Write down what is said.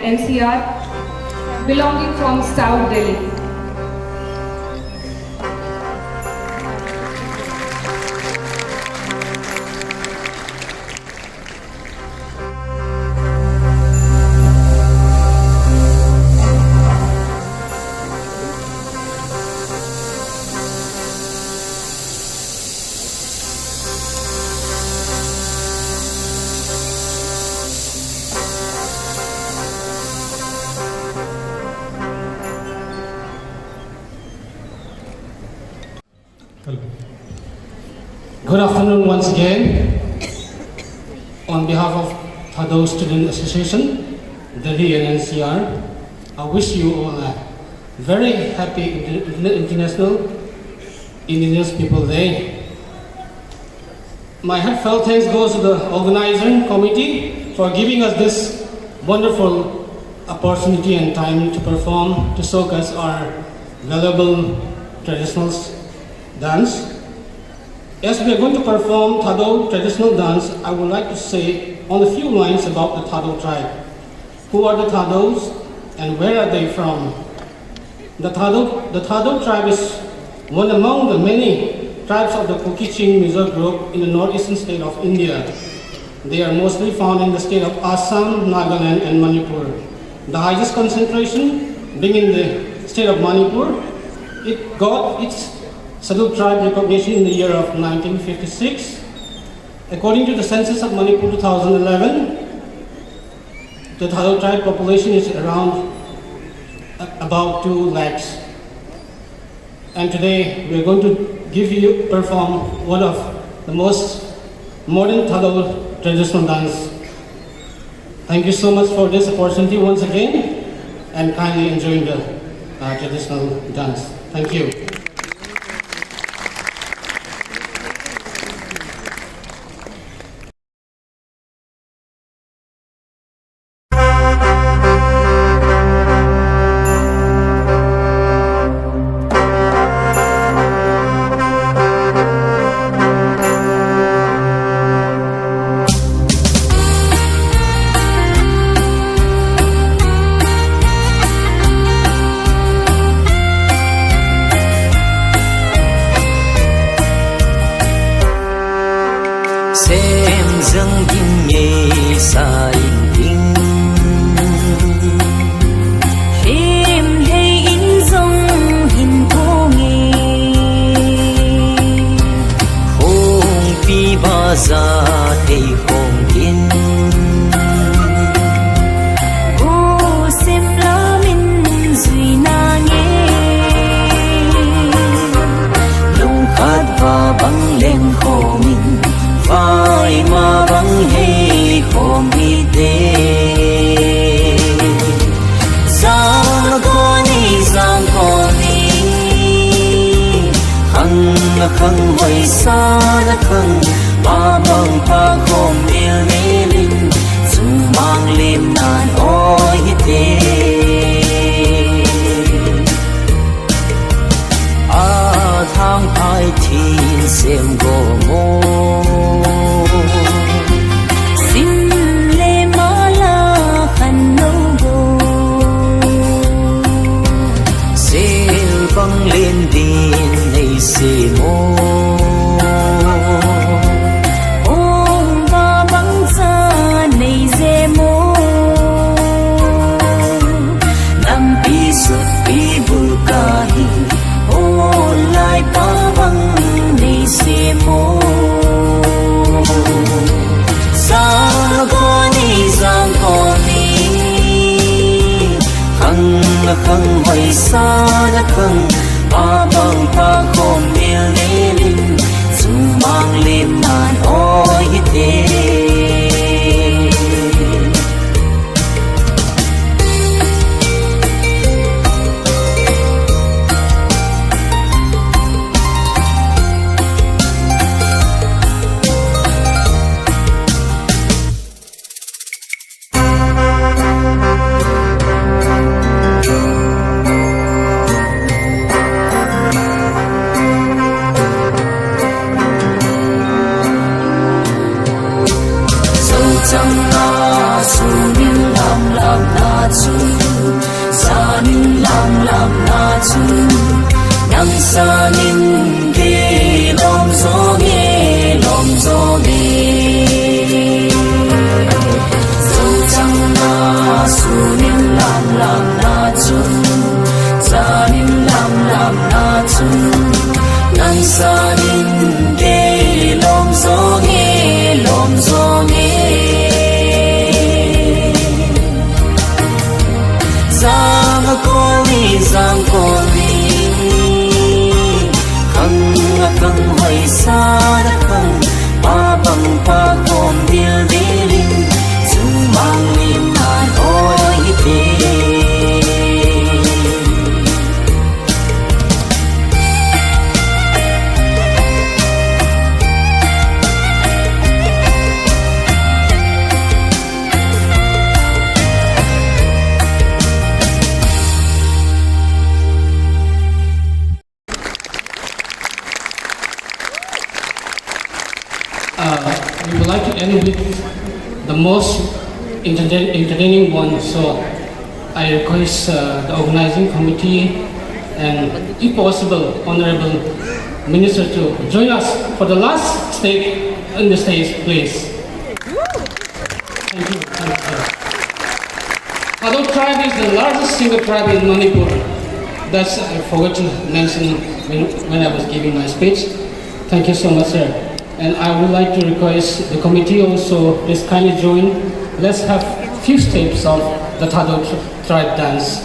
NCR, belonging from South Delhi. Good afternoon once again. On behalf of Thadou Student Association, Delhi and NCR, I wish you all a very happy International Indigenous People Day. My heartfelt thanks goes to the organizing committee for giving us this wonderful opportunity and time to perform, to showcase our valuable traditional dance. As we are going to perform Thadou traditional dance, I would like to say on a few lines about the Thadou tribe. Who are the Thadous and where are they from? The Thadou tribe is one among the many tribes of the Kuki-Chin Mizo group in the northeastern state of India. They are mostly found in the state of Assam, Nagaland and Manipur. The highest concentration being in the state of Manipur. It got its Thadou tribe recognition in the year of 1956. According to the census of Manipur 2011, the Thadou tribe population is around about 2 lakhs. And today we are going to perform one of the most modern Thadou traditional dance. Thank you so much for this opportunity once again, and kindly enjoying the traditional dance. Thank you. khăng hoài xa đã khăng ba băng pa khom mil lin zum mang lim nan oi te a thang ai tin sem go mo sim le mala khan no go sel băng lên din nei se mo khăng hoài xa đã khăng ba băng pa khom mil lin zum mang lim nan oi te lam na chun nang sa nin ge lom zo ge zo chang na su nin lam na chun za nin lam na chun nang sa nin ge lom zo ge giang cô đi khăng hoài xa đã khăng ba bằng ba con điêu đi linh dù mang lên hàn ôi thế We would like to end with the most entertaining one, so I request the organizing committee and, if possible, Honorable Minister to join us for the last stake on the stage, please. Thank you. Thadou Tribe is the largest single tribe in Manipur. That's I forgot to mention when I was giving my speech. Thank you so much, sir. And I would like to request the committee also, please kindly join. Let's have a few steps of the Thadou Tribe dance.